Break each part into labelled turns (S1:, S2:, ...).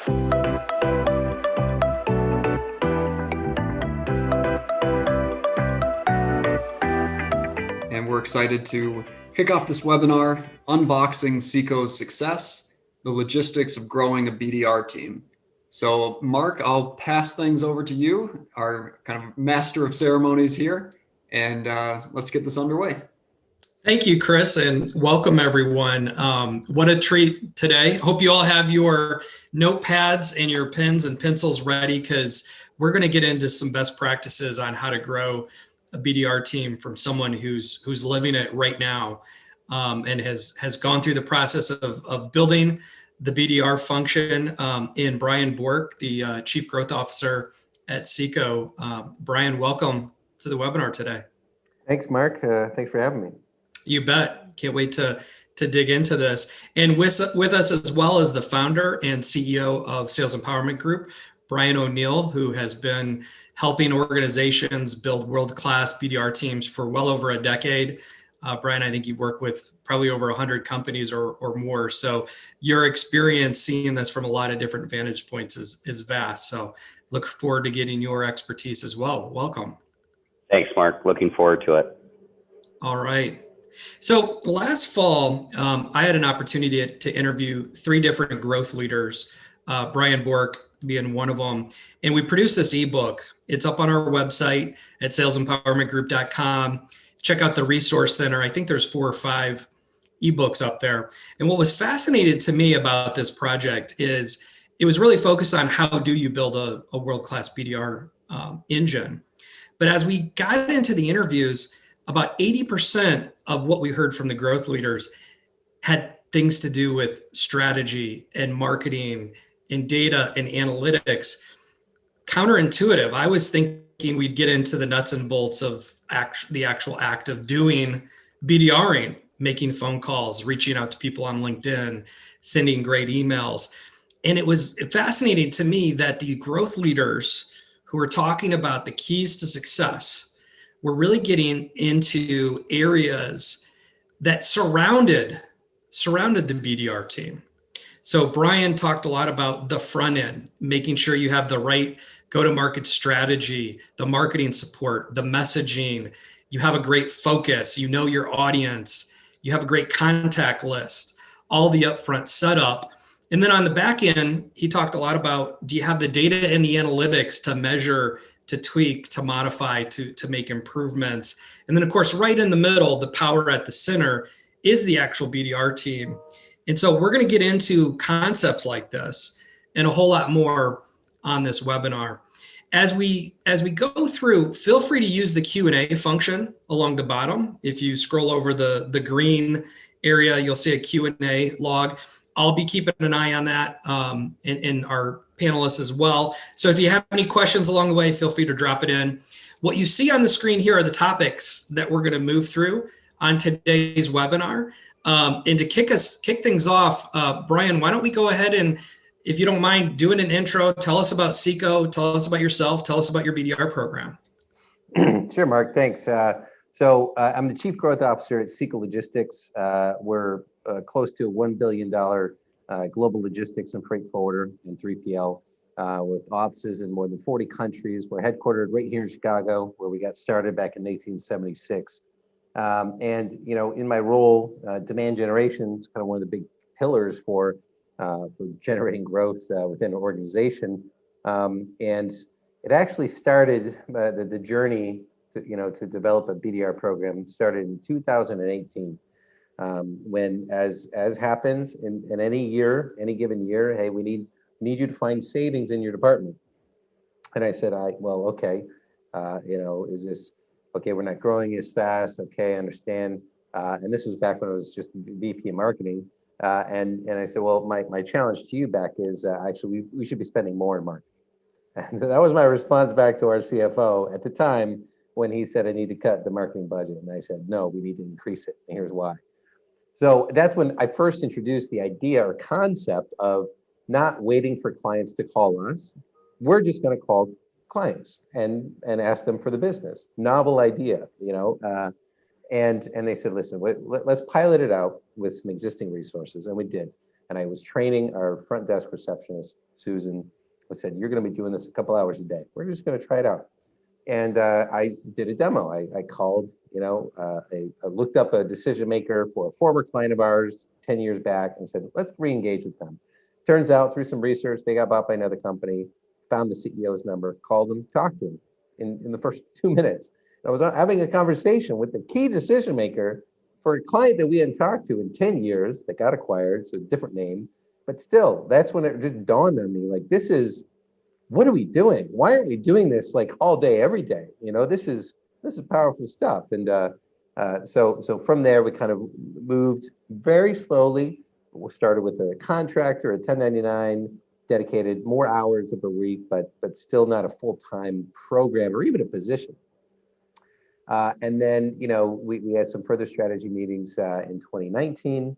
S1: And we're excited to kick off this webinar, Unboxing SEKO's Success, the Logistics of Growing a BDR Team. So Mark, I'll pass things over to you, our kind of master of ceremonies here, and let's get this underway.
S2: Thank you, Chris, and welcome everyone. What a treat today. Hope you all have your notepads and your pens and pencils ready, because we're going to get into some best practices on how to grow a BDR team from someone who's living it right now, and has gone through the process of building the BDR function. In Brian Bourke, the Chief Growth Officer at SEKO. Brian, welcome to the webinar today.
S3: Thanks, Mark. Thanks for having me.
S2: You bet. Can't wait to dig into this. And with us as well as the founder and CEO of Sales Empowerment Group, Brian O'Neill, who has been helping organizations build world-class BDR teams for well over a decade. Brian, I think you've worked with probably over 100 companies or more. So your experience seeing this from a lot of different vantage points is vast. So look forward to getting your expertise as well. Welcome.
S4: Thanks, Mark. Looking forward to it.
S2: All right. So last fall, I had an opportunity to interview 3 different growth leaders, Brian Bourke being one of them. And we produced this ebook. It's up on our website at salesempowermentgroup.com. Check out the resource center. I think there's 4 or 5 ebooks up there. And what was fascinating to me about this project is it was really focused on how do you build a world-class BDR engine. But as we got into the interviews, about 80% of what we heard from the growth leaders had things to do with strategy and marketing and data and analytics. Counterintuitive. I was thinking we'd get into the nuts and bolts of the actual act of doing BDRing, making phone calls, reaching out to people on LinkedIn, sending great emails. And it was fascinating to me that the growth leaders who were talking about the keys to success we're really getting into areas that surrounded the BDR team. So Brian talked a lot about the front end, making sure you have the right go-to-market strategy, the marketing support, the messaging, you have a great focus, you know your audience, you have a great contact list, all the upfront setup. And then on the back end, he talked a lot about, do you have the data and the analytics to measure, to tweak, to modify, to make improvements? And then of course, right in the middle, the power at the center is the actual BDR team. And so we're going to get into concepts like this and a whole lot more on this webinar. As we go through, feel free to use the Q&A function along the bottom. If you scroll over the green area, you'll see a Q&A log. I'll be keeping an eye on that, and our panelists as well. So if you have any questions along the way, feel free to drop it in. What you see on the screen here are the topics that we're going to move through on today's webinar. And to kick things off, Brian, why don't we go ahead and, if you don't mind, doing an intro, tell us about SEKO, tell us about yourself, tell us about your BDR program.
S3: Sure, Mark, thanks. So I'm the Chief Growth Officer at SEKO Logistics. We're close to a $1 billion global logistics and freight forwarder and 3PL with offices in more than 40 countries. We're headquartered right here in Chicago, where we got started back in 1876. And you know, in my role, demand generation is kind of one of the big pillars for generating growth within an organization. And it actually started the journey to develop a BDR program started in 2018. When, as happens in any year, any given year, hey, we need you to find savings in your department. And I said, well, okay, is this okay? We're not growing as fast. Okay, I understand. And this was back when I was just VP of marketing. And I said, well, my challenge to you back is actually we should be spending more in marketing. And so that was my response back to our CFO at the time when he said I need to cut the marketing budget. And I said, no, we need to increase it. And here's why. So that's when I first introduced the idea or concept of not waiting for clients to call us. We're just going to call clients and ask them for the business. Novel idea, and they said, listen, let's pilot it out with some existing resources, and we did. And I was training our front desk receptionist, Susan. I said, you're going to be doing this a couple hours a day. We're just going to try it out. And I did a demo. I called, I looked up a decision maker for a former client of ours 10 years back and said, let's re-engage with them. Turns out through some research, they got bought by another company, found the CEO's number, called him, talked to him in the first 2 minutes. I was having a conversation with the key decision maker for a client that we hadn't talked to in 10 years that got acquired, so a different name. But still, that's when it just dawned on me, like, what are we doing? Why aren't we doing this like all day, every day? This is powerful stuff. And so from there, we kind of moved very slowly. We started with a contractor, a 1099, dedicated more hours of the week, but still not a full-time program or even a position. And then, we had some further strategy meetings in 2019,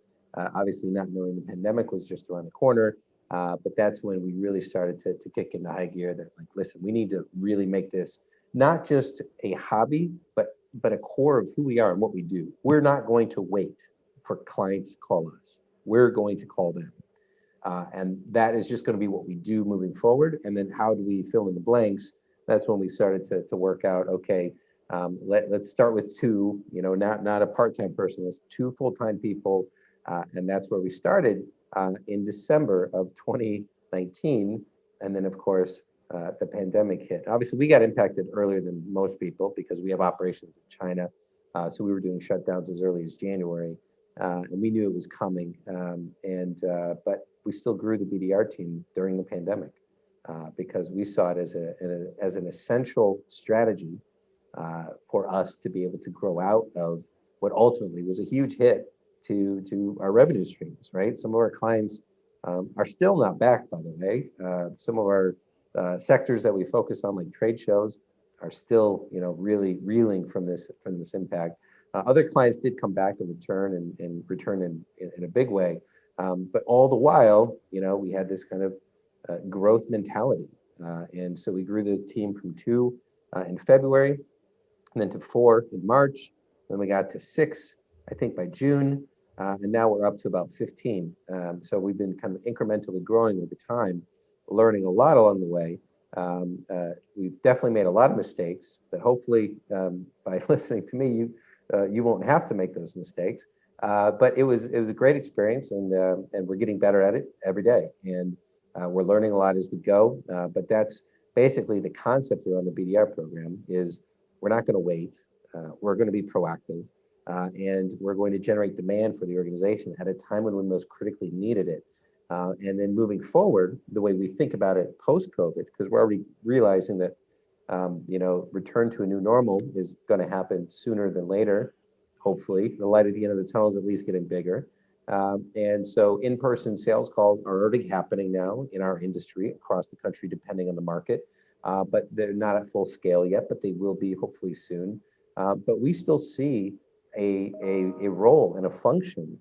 S3: obviously not knowing the pandemic was just around the corner. But that's when we really started to kick into high gear that, like, listen, we need to really make this not just a hobby, but a core of who we are and what we do. We're not going to wait for clients to call us. We're going to call them. And that is just going to be what we do moving forward. And then how do we fill in the blanks? That's when we started to work out, okay, let's start with two, not a part-time person, it's two full-time people. And that's where we started in December of 2019. And then, of course, the pandemic hit. Obviously, we got impacted earlier than most people because we have operations in China. So we were doing shutdowns as early as January. And we knew it was coming. But we still grew the BDR team during the pandemic because we saw it as an essential strategy for us to be able to grow out of what ultimately was a huge hit to our revenue streams, right? Some of our clients are still not back, by the way. Some of our sectors that we focus on, like trade shows, are still, really reeling from this impact. Other clients did come back and return in a big way. But all the while, we had this kind of growth mentality. And so we grew the team from 2 in February, and then to 4 in March. Then we got to 6, I think, by June. And now we're up to about 15. So we've been kind of incrementally growing over time, learning a lot along the way. We've definitely made a lot of mistakes that hopefully by listening to me, you won't have to make those mistakes. But it was a great experience, and we're getting better at it every day. And we're learning a lot as we go. But that's basically the concept around the BDR program is we're not going to wait. We're going to be proactive. And we're going to generate demand for the organization at a time when we most critically needed it. And then moving forward, the way we think about it post-COVID, because we're already realizing that, return to a new normal is going to happen sooner than later. Hopefully, the light at the end of the tunnel is at least getting bigger. And so in-person sales calls are already happening now in our industry across the country, depending on the market. But they're not at full scale yet, but they will be hopefully soon. But we still see a role and a function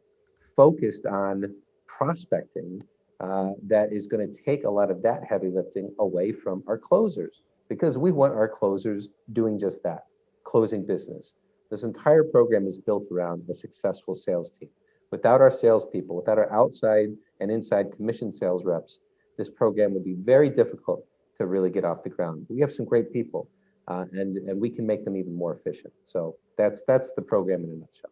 S3: focused on prospecting that is going to take a lot of that heavy lifting away from our closers, because we want our closers doing just that, closing business. This entire program is built around a successful sales team. Without our salespeople, without our outside and inside commission sales reps, this program would be very difficult to really get off the ground. But we have some great people, and we can make them even more efficient. So that's the program in a nutshell.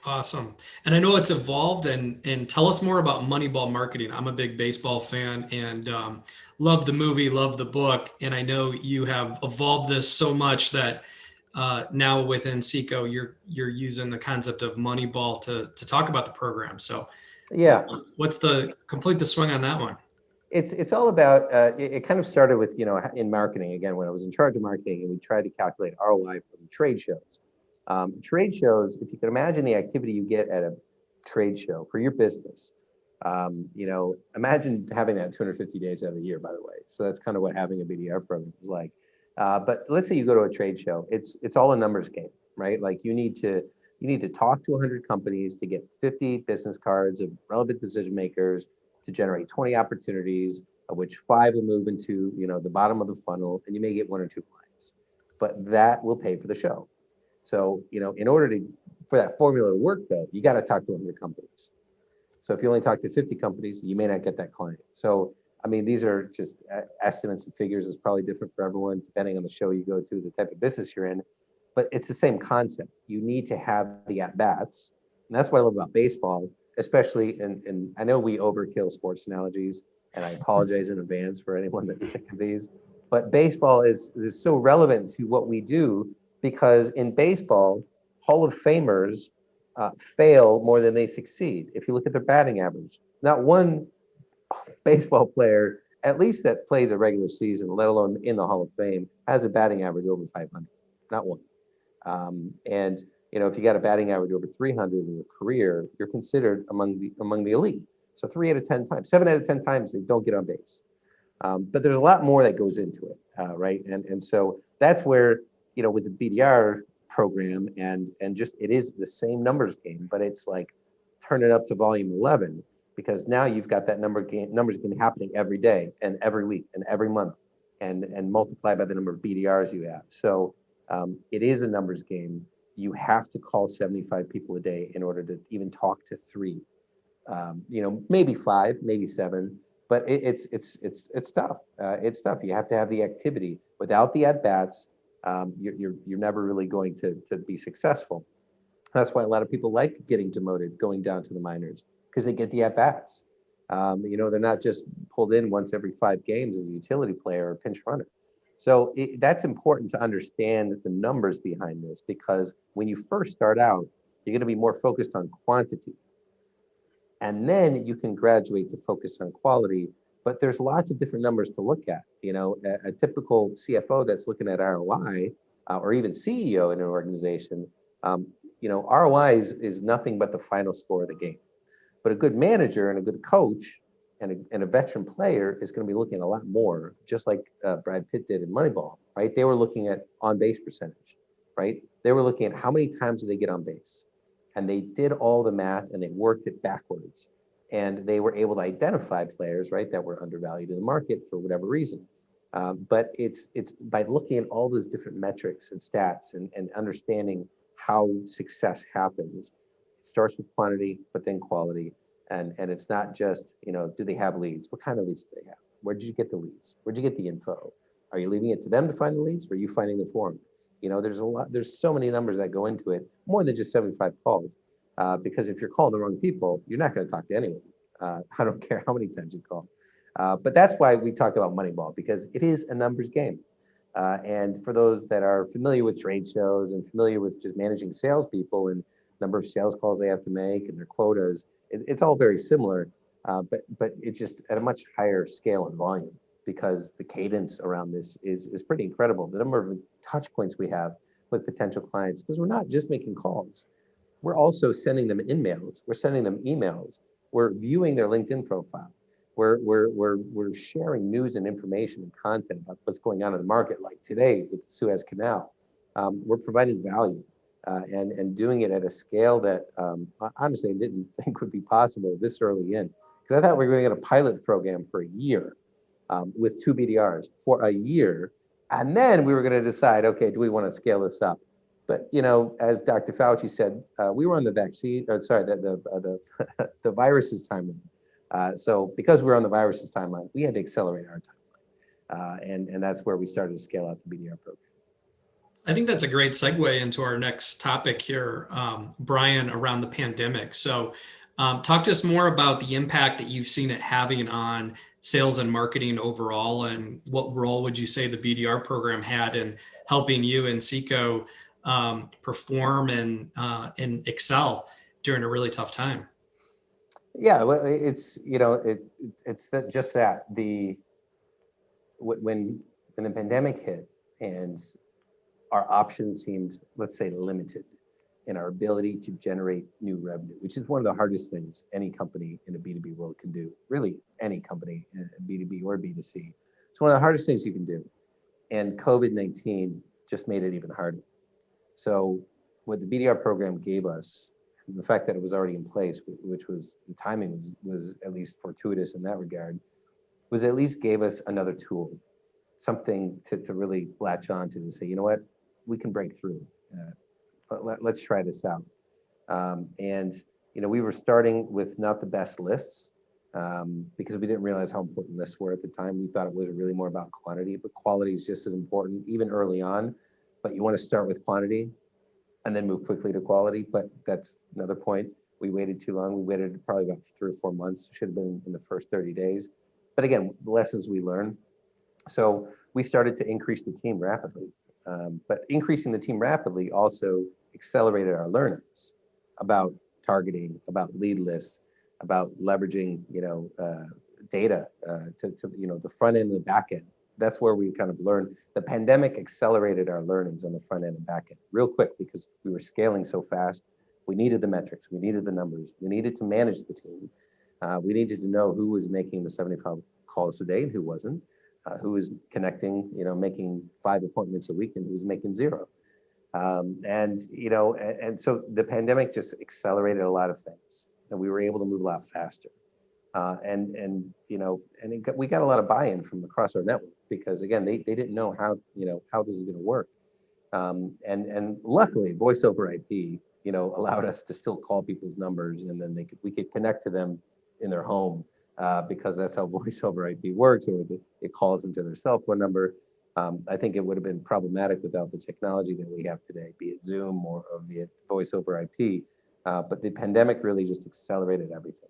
S2: Awesome. And I know it's evolved, and tell us more about Moneyball Marketing. I'm a big baseball fan and love the movie, love the book. And I know you have evolved this so much that now within SEKO, you're using the concept of Moneyball to talk about the program. So
S3: yeah,
S2: what's complete the swing on that one?
S3: It's all about, it kind of started with, in marketing, again, when I was in charge of marketing, and we tried to calculate ROI from trade shows. Trade shows, if you can imagine the activity you get at a trade show for your business, imagine having that 250 days out of the year, by the way. So that's kind of what having a BDR program is like. But let's say you go to a trade show, it's all a numbers game, right? Like you need to talk to 100 companies to get 50 business cards of relevant decision makers to generate 20 opportunities, of which 5 will move into, the bottom of the funnel, and you may get 1 or 2 clients. But that will pay for the show. So, in order for that formula to work, though, you got to talk to 100 companies. So if you only talk to 50 companies, you may not get that client. So, I mean, these are just estimates and figures. It's probably different for everyone, depending on the show you go to, the type of business you're in. But it's the same concept. You need to have the at-bats. And that's what I love about baseball, especially, and I know we overkill sports analogies, and I apologize in advance for anyone that's sick of these. But baseball is so relevant to what we do because in baseball, Hall of Famers fail more than they succeed. If you look at their batting average, not one baseball player, at least that plays a regular season, let alone in the Hall of Fame, has a batting average over 500. Not one. And if you got a batting average over 300 in your career, you're considered among the elite. So 3 out of 10 times, 7 out of 10 times, they don't get on base. But there's a lot more that goes into it, right? And so that's where with the BDR program and just it is the same numbers game, but it's like turn it up to volume 11 because now you've got that numbers game happening every day and every week and every month and multiply by the number of BDRs you have. So it is a numbers game. You have to call 75 people a day in order to even talk to 3. Maybe 5, maybe 7, but it's tough. It's tough. You have to have the activity. Without the at bats, you're never really going to be successful. That's why a lot of people like getting demoted, going down to the minors, because they get the at bats. They're not just pulled in once every 5 games as a utility player or pinch runner. So that's important to understand the numbers behind this, because when you first start out, you're going to be more focused on quantity. And then you can graduate to focus on quality. But there's lots of different numbers to look at. A typical CFO that's looking at ROI or even CEO in an organization, ROI is nothing but the final score of the game. But a good manager and a good coach and a veteran player is going to be looking at a lot more, just like Brad Pitt did in Moneyball, right? They were looking at on-base percentage, right? They were looking at how many times do they get on base. And they did all the math and they worked it backwards. And they were able to identify players, right, that were undervalued in the market for whatever reason. But it's by looking at all those different metrics and stats and understanding how success happens. It starts with quantity, but then quality. And it's not just, do they have leads? What kind of leads do they have? Where did you get the leads? Where'd you get the info? Are you leaving it to them to find the leads, or are you finding them for them? There's so many numbers that go into it, more than just 75 calls. Because if you're calling the wrong people, you're not going to talk to anyone. I don't care how many times you call. But that's why we talked about Moneyball, because it is a numbers game. And for those that are familiar with trade shows and familiar with just managing salespeople and number of sales calls they have to make and their quotas, it's all very similar, but it's just at a much higher scale and volume, because the cadence around this is pretty incredible. The number of touch points we have with potential clients, because we're not just making calls. We're also sending them emails. We're sending them emails. We're viewing their LinkedIn profile. We're sharing news and information and content about what's going on in the market, like today with the Suez Canal. We're providing value and doing it at a scale that honestly I didn't think would be possible this early in. Because I thought we were going to get a pilot program for a year with 2 BDRs for a year. And then we were going to decide, okay, do we want to scale this up? But as Dr. Fauci said, we were on the vaccine, or sorry, the virus's timeline. So because we were on the virus's timeline, we had to accelerate our timeline, and that's where we started to scale out the BDR program.
S2: I think that's a great segue into our next topic here, Brian, around the pandemic. So talk to us more about the impact that you've seen it having on sales and marketing overall, and what role would you say the BDR program had in helping you and SEKO perform and excel during a really tough time?
S3: Yeah, well, it's just that when the pandemic hit and our options seemed, let's say, limited in our ability to generate new revenue, which is one of the hardest things any company in the B2B world can do. Really, any company, B2B or B2C. It's one of the hardest things you can do. And COVID-19 just made it even harder. So what the BDR program gave us, the fact that it was already in place, which was the timing was at least fortuitous in that regard, was at least gave us another tool, something to really latch on to and say, you know what, we can break through. Let's try this out. And we were starting with not the best lists because we didn't realize how important lists were at the time. We thought it was really more about quantity, but quality is just as important, even early on. But you want to start with quantity and then move quickly to quality. But that's another point. We waited too long. We waited probably about 3 or 4 months. Should have been in the first 30 days. But again, the lessons we learned. So we started to increase the team rapidly. But increasing the team rapidly also accelerated our learnings about targeting, about lead lists, about leveraging, data to the front end and the back end. That's where we kind of learned. The pandemic accelerated our learnings on the front end and back end real quick because we were scaling so fast. We needed the metrics, we needed the numbers, we needed to manage the team. We needed to know who was making the 75 calls a day and who wasn't, who was connecting, making 5 appointments a week and who was making 0. And so the pandemic just accelerated a lot of things and we were able to move a lot faster. We got a lot of buy-in from across our network because again, they didn't know how this is going to work. And luckily voice over IP, allowed us to still call people's numbers and then we could connect to them in their home because that's how voice over IP works, or it calls into their cell phone number. I think it would have been problematic without the technology that we have today, be it Zoom or be it voice over IP. But the pandemic really just accelerated everything.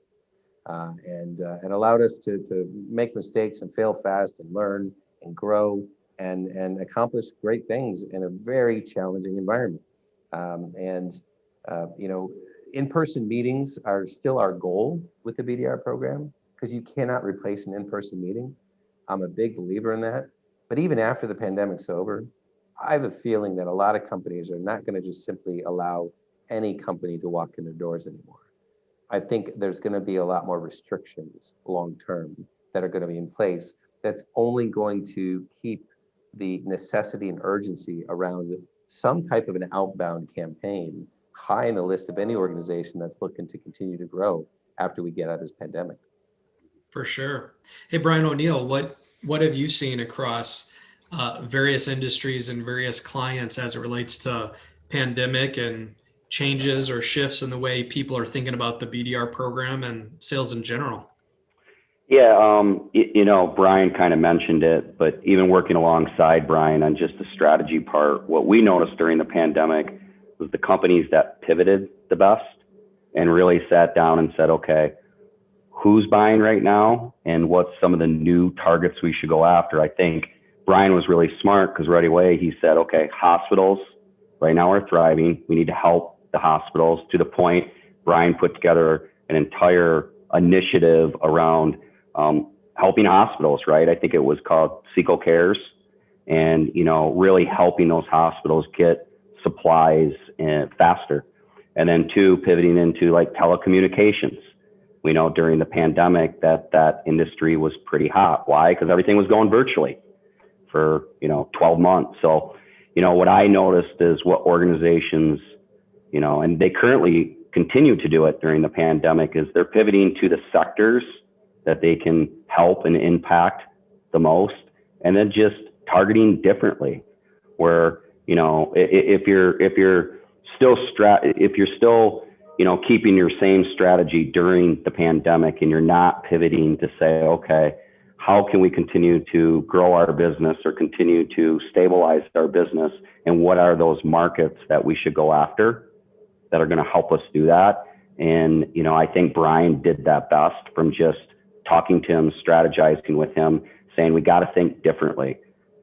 S3: And allowed us to make mistakes and fail fast and learn and grow and accomplish great things in a very challenging environment. In-person meetings are still our goal with the BDR program because you cannot replace an in-person meeting. I'm a big believer in that. But even after the pandemic's over, I have a feeling that a lot of companies are not going to just simply allow any company to walk in their doors anymore. I think there's going to be a lot more restrictions long-term that are going to be in place that's only going to keep the necessity and urgency around some type of an outbound campaign high in the list of any organization that's looking to continue to grow after we get out of this pandemic.
S2: For sure. Hey, Brian O'Neill, what have you seen across various industries and various clients as it relates to pandemic and changes or shifts in the way people are thinking about the BDR program and sales in general?
S4: Yeah, Brian kind of mentioned it, but even working alongside Brian on just the strategy part, what we noticed during the pandemic was the companies that pivoted the best and really sat down and said, okay, who's buying right now and what's some of the new targets we should go after? I think Brian was really smart because right away he said, okay, hospitals right now are thriving. We need to help the hospitals, to the point Brian put together an entire initiative around helping hospitals, right? I think it was called SEKO Cares, and really helping those hospitals get supplies faster. And then 2, pivoting into like telecommunications. We know during the pandemic that industry was pretty hot. Why? Because everything was going virtually for 12 months. So what I noticed is what organizations and they currently continue to do it during the pandemic, is they're pivoting to the sectors that they can help and impact the most, and then just targeting differently. Where if you're still keeping your same strategy during the pandemic and you're not pivoting to say, okay, how can we continue to grow our business or continue to stabilize our business, and what are those markets that we should go after that are going to help us do that? And I think Brian did that best, from just talking to him, strategizing with him, saying we got to think differently.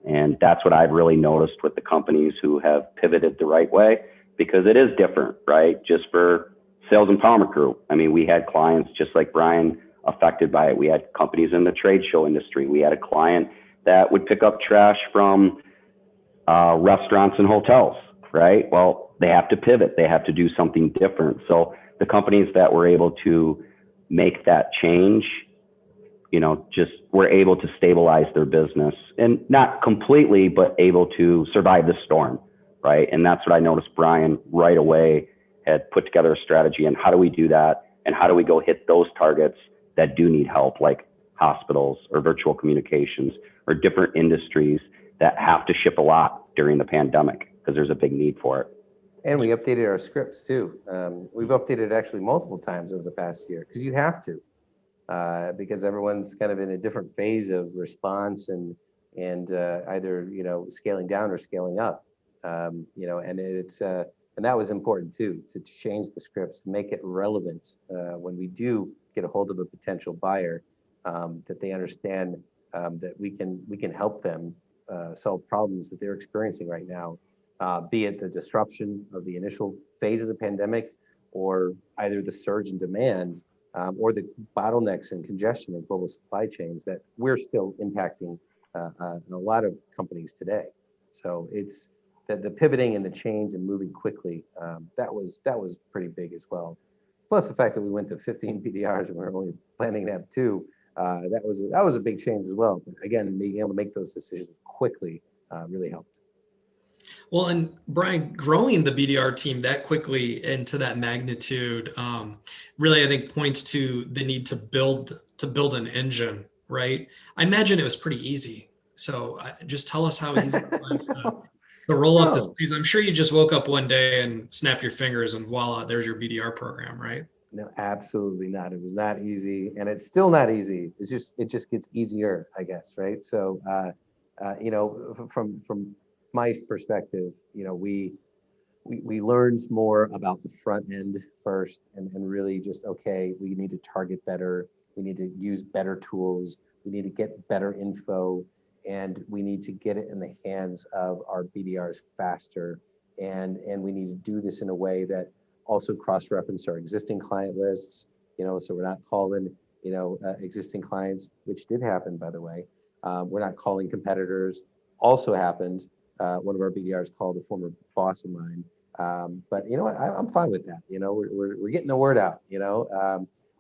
S4: And that's what I've really noticed with the companies who have pivoted the right way, because it is different, right? Just for Sales Empowerment Group, I mean, we had clients just like Brian affected by it. We had companies in the trade show industry. We had a client that would pick up trash from restaurants and hotels, right? Well, they have to pivot. They have to do something different. So the companies that were able to make that change, just were able to stabilize their business, and not completely, but able to survive the storm, right? And that's what I noticed Brian right away had put together a strategy. And how do we do that? And how do we go hit those targets that do need help, like hospitals or virtual communications or different industries that have to ship a lot during the pandemic because there's a big need for it.
S3: And we updated our scripts too. We've updated actually multiple times over the past year because you have to, because everyone's kind of in a different phase of response and either scaling down or scaling up. And it's and that was important too, to change the scripts to make it relevant when we do get a hold of a potential buyer, that they understand that we can help them solve problems that they're experiencing right now, be it the disruption of the initial phase of the pandemic, or either the surge in demand, or the bottlenecks and congestion of global supply chains that we're still impacting in a lot of companies today. So it's the pivoting and the change and moving quickly. That was pretty big as well. Plus the fact that we went to 15 BDRs and we're only planning to have 2. That was a big change as well. But again, being able to make those decisions quickly really helped.
S2: Well, and Brian, growing the BDR team that quickly into that magnitude, really, I think points to the need to build an engine, right? I imagine it was pretty easy. So just tell us how easy it was to roll up the sleeves. I'm sure you just woke up one day and snapped your fingers and voila, there's your BDR program, right?
S3: No, absolutely not. It was not easy, and it's still not easy. It just gets easier, I guess, right? So, from my perspective, we learned more about the front end first, and really just, okay, we need to target better, we need to use better tools, we need to get better info, and we need to get it in the hands of our BDRs faster, and we need to do this in a way that also cross-reference our existing client lists, so we're not calling existing clients, which did happen, by the way. We're not calling competitors, also happened. One of our BDRs called a former boss of mine. But you know what? I'm fine with that. We're getting the word out.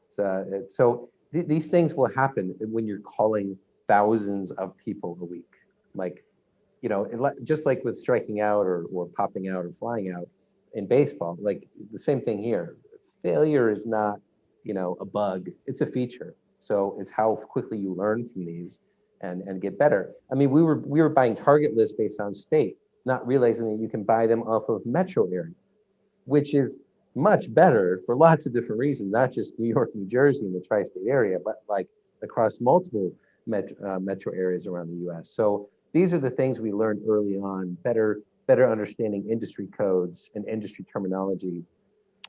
S3: So these things will happen when you're calling thousands of people a week. Like, just like with striking out or popping out or flying out in baseball, like the same thing here. Failure is not, a bug. It's a feature. So it's how quickly you learn from these and get better. I mean, we were buying target lists based on state, not realizing that you can buy them off of metro area, which is much better for lots of different reasons, not just New York, New Jersey, and the tri-state area, but like across multiple metro areas around the US. So these are the things we learned early on, better understanding industry codes and industry terminology.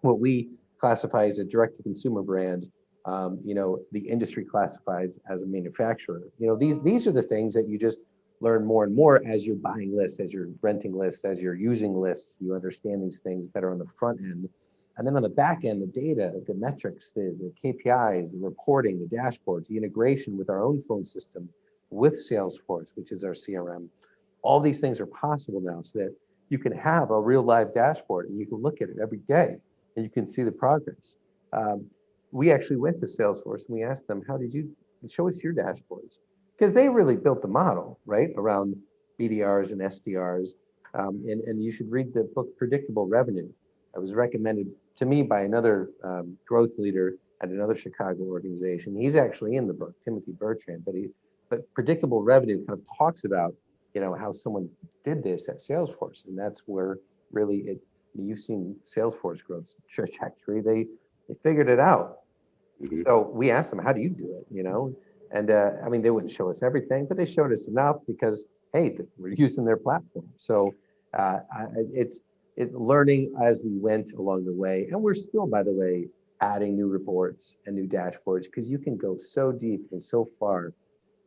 S3: What we classify as a direct-to-consumer brand, the industry classifies as a manufacturer. These are the things that you just learn more and more as you're buying lists, as you're renting lists, as you're using lists. You understand these things better on the front end. And then on the back end, the data, the metrics, the KPIs, the reporting, the dashboards, the integration with our own phone system, with Salesforce, which is our CRM. All these things are possible now so that you can have a real live dashboard and you can look at it every day and you can see the progress. We actually went to Salesforce and we asked them, how did you show us your dashboards? Because they really built the model, right, around BDRs and SDRs. And you should read the book Predictable Revenue. It was recommended to me by another growth leader at another Chicago organization. He's actually in the book, Timothy Bertrand, but Predictable Revenue kind of talks about, how someone did this at Salesforce. And that's where really you've seen Salesforce growth trajectory. They figured it out. Mm-hmm. So we asked them, how do you do it, And I mean, they wouldn't show us everything, but they showed us enough because, hey, we're using their platform. So it's learning as we went along the way. And we're still, by the way, adding new reports and new dashboards because you can go so deep and so far.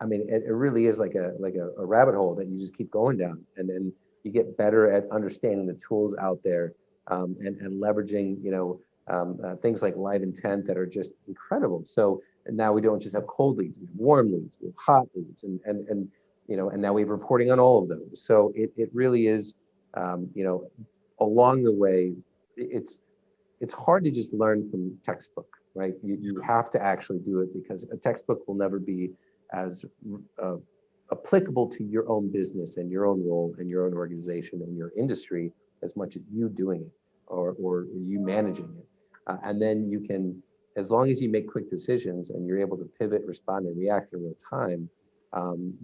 S3: I mean, it really is like a rabbit hole that you just keep going down. And then you get better at understanding the tools out there and leveraging, things like live intent that are just incredible. So and now we don't just have cold leads, we have warm leads, we have hot leads, and now we have reporting on all of those. So it really is, along the way, it's hard to just learn from textbook, right? You have to actually do it because a textbook will never be as applicable to your own business and your own role and your own organization and your industry as much as you doing it or you managing it. And then you can, as long as you make quick decisions and you're able to pivot, respond, and react in real time,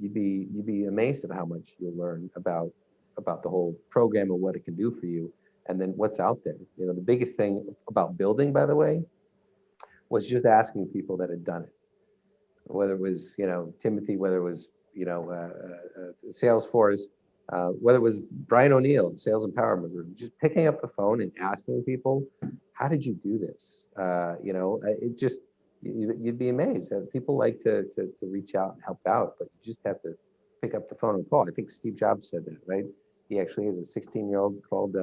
S3: you'd be amazed at how much you'll learn about the whole program and what it can do for you. and then what's out there. The biggest thing about building, by the way, was just asking people that had done it, whether it was, Timothy, whether it was, Salesforce, whether it was Brian O'Neill, Sales Empowerment Group, just picking up the phone and asking people, how did you do this? It just, you'd be amazed that people like to reach out and help out, but you just have to pick up the phone and call. I think Steve Jobs said that, right? He actually has a 16-year-old called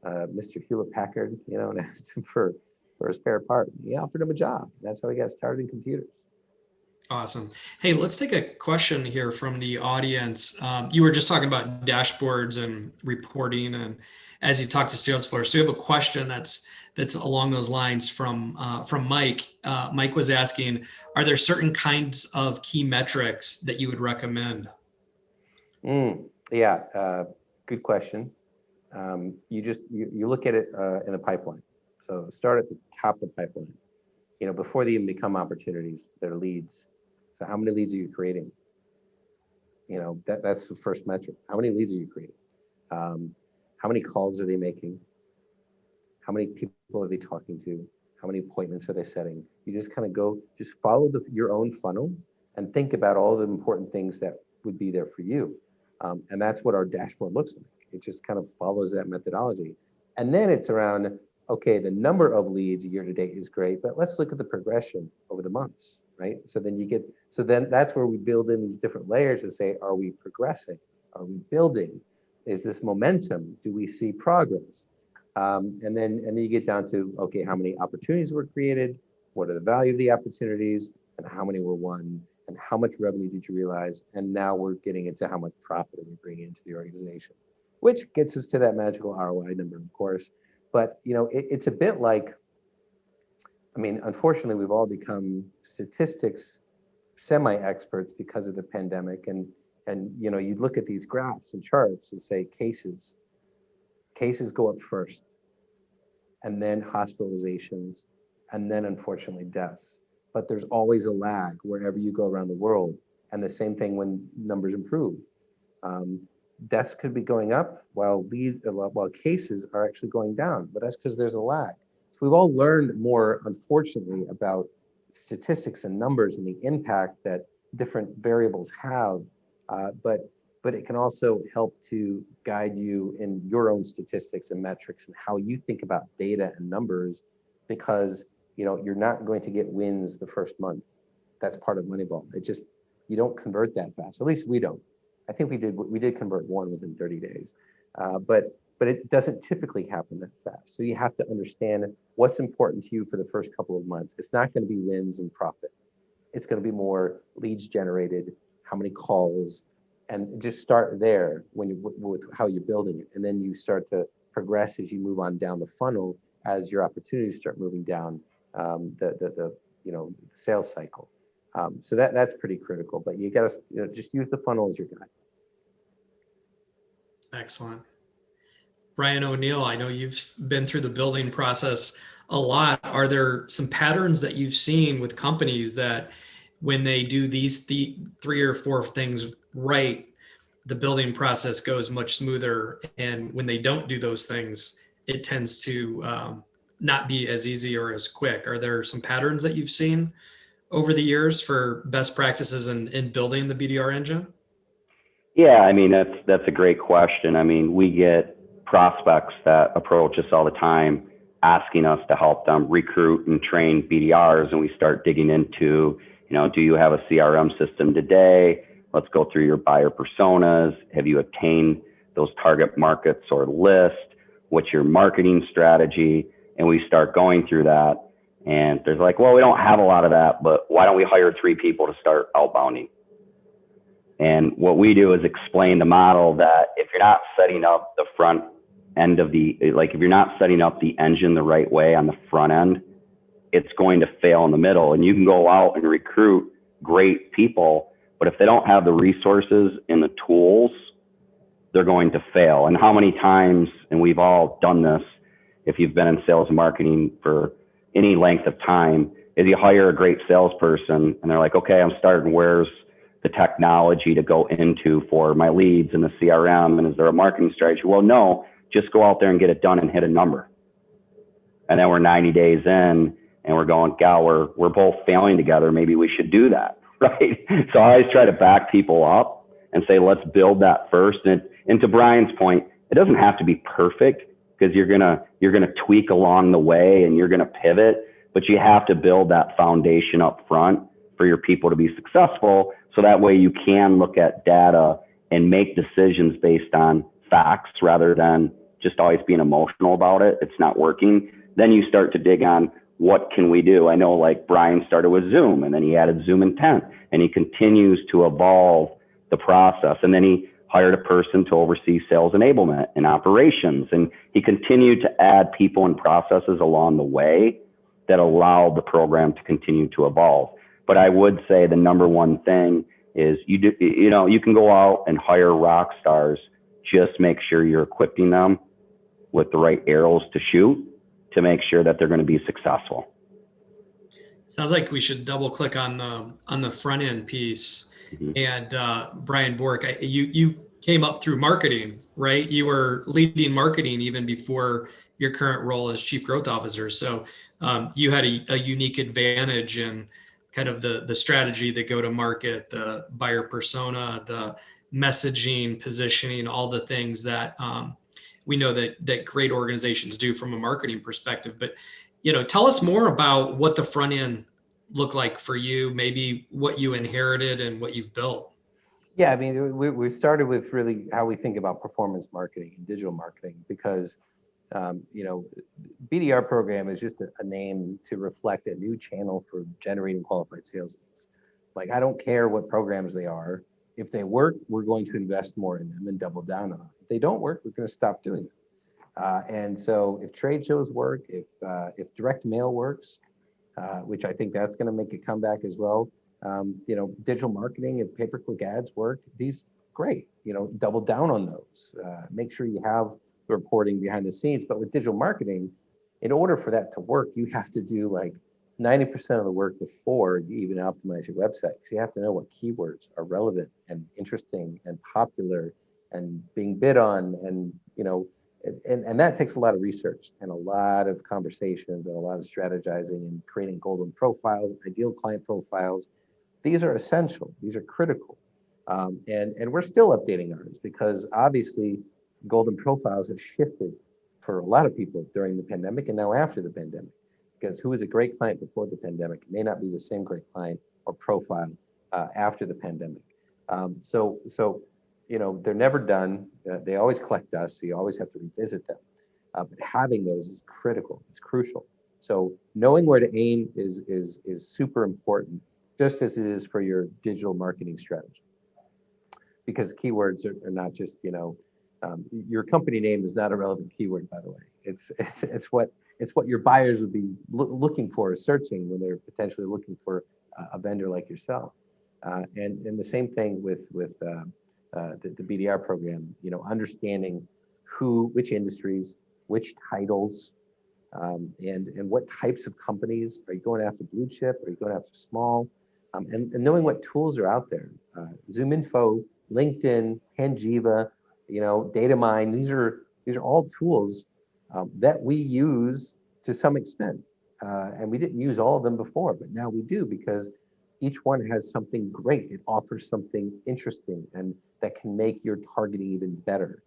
S3: Mr. Hewlett Packard, and asked him for a spare part. He offered him a job. That's how he got started in computers.
S2: Awesome. Hey, let's take a question here from the audience. You were just talking about dashboards and reporting, and as you talk to Salesforce, so we have a question that's along those lines from Mike. Mike was asking, are there certain kinds of key metrics that you would recommend?
S3: Yeah, good question. You look at it in a pipeline. So start at the top of the pipeline. Before they even become opportunities, they're leads. So how many leads are you creating? That's the first metric. How many leads are you creating? How many calls are they making? How many people are they talking to? How many appointments are they setting? You just kind of just follow your own funnel and think about all the important things that would be there for you. And that's what our dashboard looks like. It just kind of follows that methodology. And then it's around, okay, the number of leads year to date is great, but let's look at the progression over the months, right? So then that's where we build in these different layers to say, are we progressing? Are we building? Is this momentum? Do we see progress? And then you get down to, okay, how many opportunities were created? What are the value of the opportunities? And how many were won? And how much revenue did you realize? And now we're getting into how much profit are we bringing into the organization, which gets us to that magical ROI number, of course. But it's a bit like, unfortunately, we've all become statistics semi-experts because of the pandemic. And you look at these graphs and charts and say cases go up first, and then hospitalizations, and then unfortunately deaths. But there's always a lag wherever you go around the world. And the same thing when numbers improve. Deaths could be going up while cases are actually going down, but that's because there's a lag. So we've all learned more, unfortunately, about statistics and numbers and the impact that different variables have. But it can also help to guide you in your own statistics and metrics and how you think about data and numbers, because you're not going to get wins the first month. That's part of Moneyball. You don't convert that fast. At least we don't. I think we did convert one within 30 days, but it doesn't typically happen that fast. So you have to understand what's important to you for the first couple of months. It's not going to be wins and profit. It's going to be more leads generated, how many calls, and just start there with how you're building it. And then you start to progress as you move on down the funnel, as your opportunities start moving down the sales cycle. So that's pretty critical, but you got to just use the funnel as your guide.
S2: Excellent. Brian O'Neill, I know you've been through the building process a lot. Are there some patterns that you've seen with companies that when they do these three or four things right, the building process goes much smoother, and when they don't do those things, it tends to not be as easy or as quick? Are there some patterns that you've seen over the years for best practices in building the BDR engine?
S4: Yeah, that's a great question. We get prospects that approach us all the time asking us to help them recruit and train BDRs, and we start digging into, do you have a CRM system today? Let's go through your buyer personas. Have you obtained those target markets or list? What's your marketing strategy? And we start going through that. And there's like, well, we don't have a lot of that, but why don't we hire 3 people to start outbounding? And what we do is explain the model that if you're not setting up the front end of if you're not setting up the engine the right way on the front end, it's going to fail in the middle. And you can go out and recruit great people, but if they don't have the resources and the tools, they're going to fail. And how many times, and we've all done this, if you've been in sales and marketing for any length of time, is you hire a great salesperson and they're like, okay, I'm starting, where's the technology to go into for my leads and the CRM? And is there a marketing strategy? Well, no, just go out there and get it done and hit a number. And then we're 90 days in and we're going, gal, we're both failing together. Maybe we should do that, right? So I always try to back people up and say, let's build that first. And to Brian's point, it doesn't have to be perfect, because you're gonna tweak along the way and you're gonna pivot, but you have to build that foundation up front for your people to be successful. So that way you can look at data and make decisions based on facts rather than just always being emotional about it. It's not working. Then you start to dig on, what can we do? I know, like, Brian started with Zoom, and then he added Zoom Intent, and he continues to evolve the process. And then he hired a person to oversee sales enablement and operations. And he continued to add people and processes along the way that allow the program to continue to evolve. But I would say the number one thing is you can go out and hire rock stars. Just make sure you're equipping them with the right arrows to shoot to make sure that they're going to be successful.
S2: Sounds like we should double click on the front end piece. Mm-hmm. And Brian Bourke, you came up through marketing, right? You were leading marketing even before your current role as Chief Growth Officer. So you had a unique advantage in kind of the strategy, the go-to-market, the buyer persona, the messaging, positioning, all the things that we know that great organizations do from a marketing perspective. But tell us more about what the front end looked like for you, maybe what you inherited and what you've built.
S3: Yeah, I mean, we started with really how we think about performance marketing and digital marketing, because BDR program is just a name to reflect a new channel for generating qualified sales leads. Like, I don't care what programs they are. If they work, we're going to invest more in them and double down on them. If they don't work, we're going to stop doing them. And so if trade shows work, if direct mail works, which I think that's going to make a comeback as well. Digital marketing and pay-per-click ads work. These, great. Double down on those. Make sure you have the reporting behind the scenes. But with digital marketing, in order for that to work, you have to do like 90% of the work before you even optimize your website. So you have to know what keywords are relevant and interesting and popular and being bid on, and and that takes a lot of research and a lot of conversations and a lot of strategizing and creating golden profiles, ideal client profiles. These are essential. These are critical. And we're still updating ours, because obviously golden profiles have shifted for a lot of people during the pandemic and now after the pandemic. Because who was a great client before the pandemic may not be the same great client or profile after the pandemic. So they're never done. They always collect dust, so you always have to revisit them. But having those is critical. It's crucial. So knowing where to aim is super important, just as it is for your digital marketing strategy. Because keywords are not just, your company name is not a relevant keyword, by the way. It's what your buyers would be looking for, or searching when they're potentially looking for a vendor like yourself. And the same thing with the BDR program, understanding which industries, which titles, and what types of companies. Are you going after blue chip? Are you going after small? And knowing what tools are out there. ZoomInfo, LinkedIn, Panjiva, Datamine. These are all tools that we use to some extent. And we didn't use all of them before, but now we do, because each one has something great. It offers something interesting and that can make your targeting even better,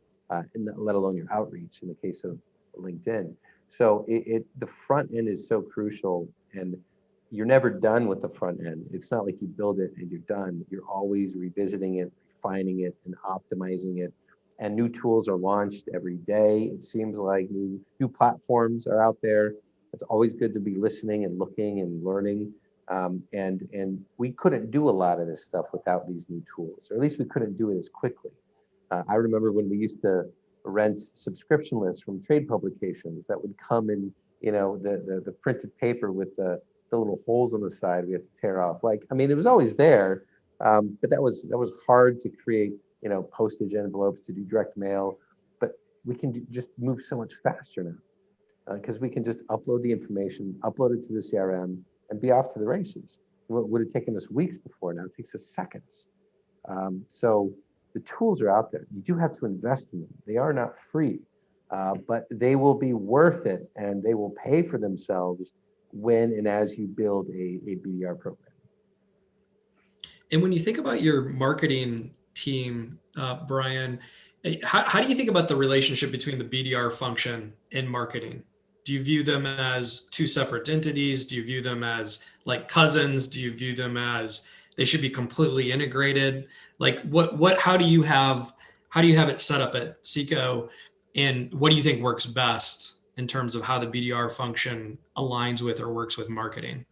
S3: let alone your outreach in the case of LinkedIn. So the front end is so crucial, and you're never done with the front end. It's not like you build it and you're done. You're always revisiting it, refining it, and optimizing it. And new tools are launched every day. It seems like new platforms are out there. It's always good to be listening and looking and learning. And we couldn't do a lot of this stuff without these new tools, or at least we couldn't do it as quickly. I remember when we used to rent subscription lists from trade publications that would come in, the printed paper with the little holes on the side we had to tear off. It was always there, but that was hard to create, postage envelopes to do direct mail. But we can just move so much faster now, because we can just upload the information, upload it to the CRM, and be off to the races. What would have taken us weeks before, now it takes us seconds. So the tools are out there. You do have to invest in them. They are not free. but they will be worth it and they will pay for themselves when and as you build a BDR program.
S2: And when you think about your marketing team, Brian, how do you think about the relationship between the BDR function and marketing? Do you view them as two separate entities? Do you view them as like cousins? Do you view them as they should be completely integrated? Like how do you have it set up at SEKO? And what do you think works best in terms of how the BDR function aligns with or works with marketing?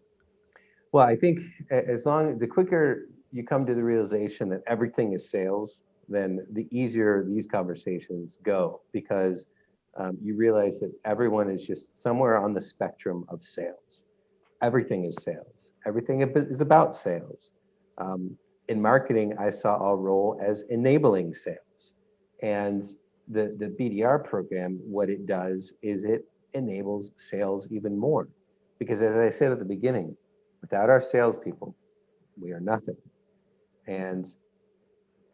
S3: Well, I think the quicker you come to the realization that everything is sales, then the easier these conversations go, because you realize that everyone is just somewhere on the spectrum of sales. Everything is sales. Everything is about sales. In marketing, I saw a role as enabling sales. And the BDR program, what it does is it enables sales even more. Because as I said at the beginning, without our salespeople, we are nothing. And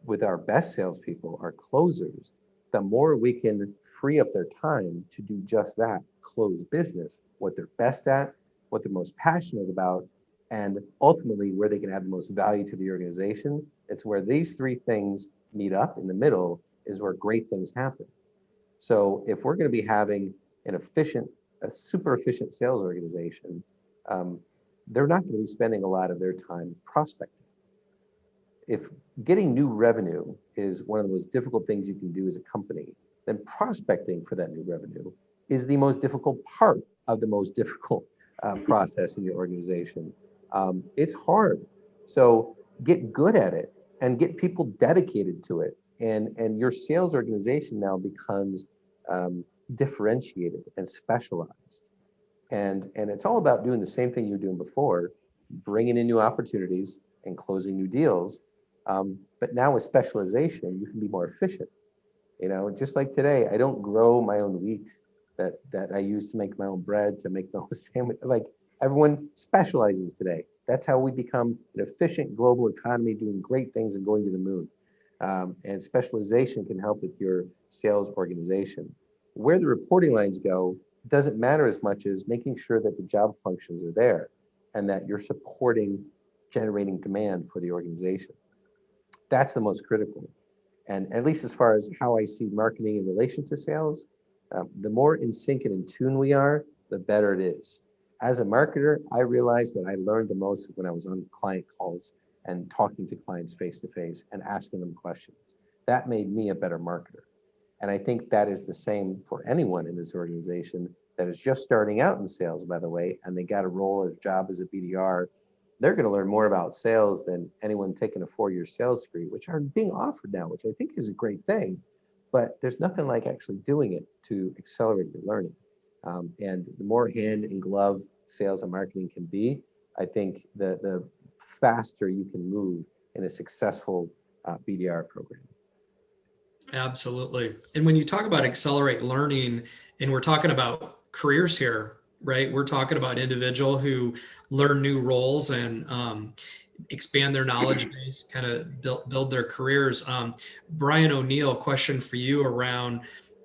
S3: with our best salespeople, our closers, the more we can free up their time to do just that, close business, what they're best at, what they're most passionate about, and ultimately where they can add the most value to the organization. It's where these three things meet up in the middle is where great things happen. So if we're going to be having a super efficient sales organization, they're not going to be spending a lot of their time prospecting. If getting new revenue is one of the most difficult things you can do as a company, then prospecting for that new revenue is the most difficult part of the most difficult process in your organization. It's hard. So get good at it and get people dedicated to it. And your sales organization now becomes differentiated and specialized. And it's all about doing the same thing you were doing before, bringing in new opportunities and closing new deals. But now with specialization, you can be more efficient. You know, just like today, I don't grow my own wheat that I use to make my own bread, to make my own sandwich. Like, everyone specializes today. That's how we become an efficient global economy, doing great things and going to the moon. And specialization can help with your sales organization. Where the reporting lines go doesn't matter as much as making sure that the job functions are there and that you're supporting generating demand for the organization. That's the most critical. And at least as far as how I see marketing in relation to sales, the more in sync and in tune we are, the better it is. As a marketer, I realized that I learned the most when I was on client calls and talking to clients face to face and asking them questions. That made me a better marketer. And I think that is the same for anyone in this organization that is just starting out in sales, by the way, and they got a role or job as a BDR. They're going to learn more about sales than anyone taking a 4-year sales degree, which are being offered now, which I think is a great thing. But there's nothing like actually doing it to accelerate your learning. And the more hand in glove sales and marketing can be, I think the faster you can move in a successful BDR program.
S2: Absolutely. And when you talk about accelerate learning, and we're talking about careers here, right? We're talking about individual who learn new roles and expand their knowledge base, kind of build their careers. Brian O'Neill, question for you around,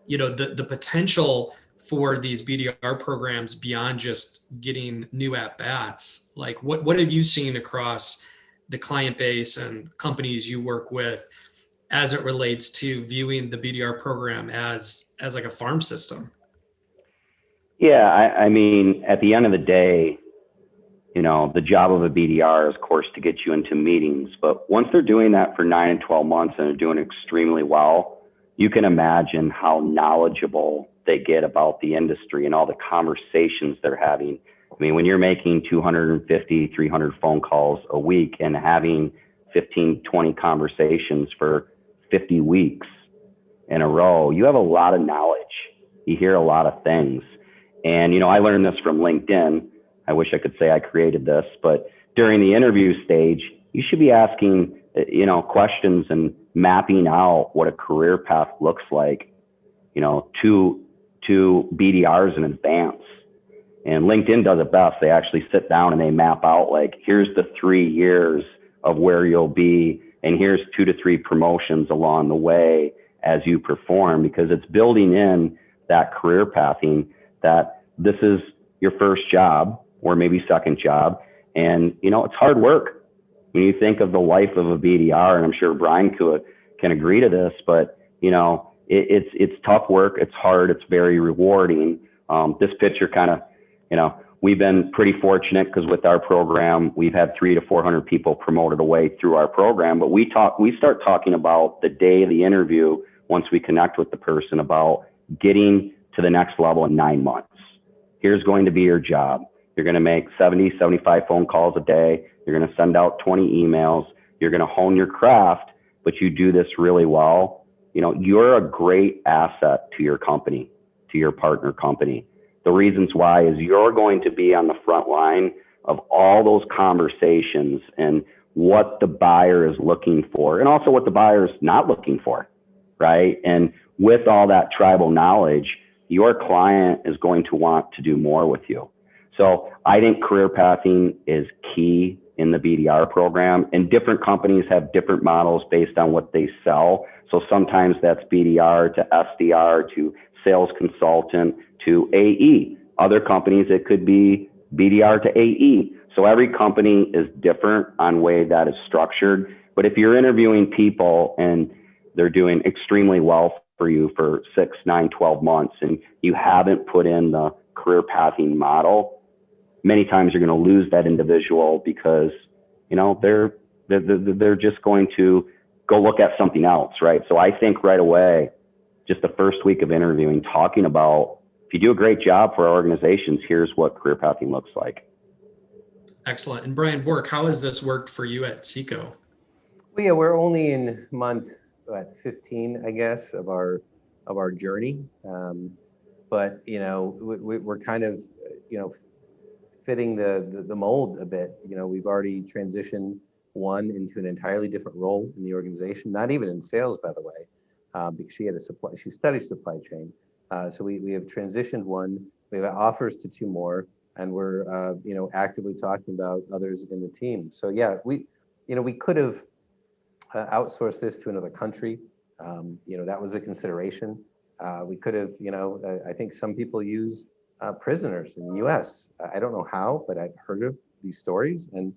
S2: the potential for these BDR programs beyond just getting new at bats. Like what have you seen across the client base and companies you work with as it relates to viewing the BDR program as like a farm system?
S4: Yeah, I mean, at the end of the day, the job of a BDR is, of course, to get you into meetings. But once they're doing that for 9 and 12 months and they're doing extremely well, you can imagine how knowledgeable they get about the industry and all the conversations they're having. I mean, when you're making 250, 300 phone calls a week and having 15, 20 conversations for 50 weeks in a row, you have a lot of knowledge. You hear a lot of things. And, I learned this from LinkedIn. I wish I could say I created this, but during the interview stage, you should be asking, questions and mapping out what a career path looks like, to BDRs in advance. And LinkedIn does it best. They actually sit down and they map out, like, here's the 3 years of where you'll be, and here's 2 to 3 promotions along the way as you perform, because it's building in that career pathing, that this is your first job or maybe second job. And, it's hard work. When you think of the life of a BDR, and I'm sure Brian can agree to this, but, it's tough work. It's hard. It's very rewarding. This picture kind of, we've been pretty fortunate because with our program, we've had 300 to 400 people promoted away through our program. But we start talking about the day of the interview once we connect with the person about getting to the next level in 9 months. Here's going to be your job. You're going to make 70, 75 phone calls a day. You're going to send out 20 emails. You're going to hone your craft, but you do this really well. You're a great asset to your company, to your partner company. The reasons why is you're going to be on the front line of all those conversations and what the buyer is looking for and also what the buyer is not looking for, right? And with all that tribal knowledge, your client is going to want to do more with you. So I think career pathing is key in the BDR program, and different companies have different models based on what they sell. So sometimes that's BDR to SDR to sales consultant to AE. Other companies, it could be BDR to AE. So every company is different on way that is structured. But if you're interviewing people and they're doing extremely well for you for 6, 9, 12 months, and you haven't put in the career pathing model, many times you're going to lose that individual because, they're just going to go look at something else, right? So I think right away, just the first week of interviewing, talking about, if you do a great job for our organizations, here's what career pathing looks like.
S2: Excellent. And Brian Bourke, how has this worked for you at SEKO?
S3: Well, yeah, we're only in month 15, I guess, of our journey. But we're kind of fitting the mold a bit. We've already transitioned one into an entirely different role in the organization, not even in sales, by the way, because she studied supply chain. So we have transitioned one. We have offers to 2 more, and we're actively talking about others in the team. So yeah, we could have outsourced this to another country. That was a consideration. We could have, I think some people use prisoners in the U.S. I don't know how, but I've heard of these stories. And,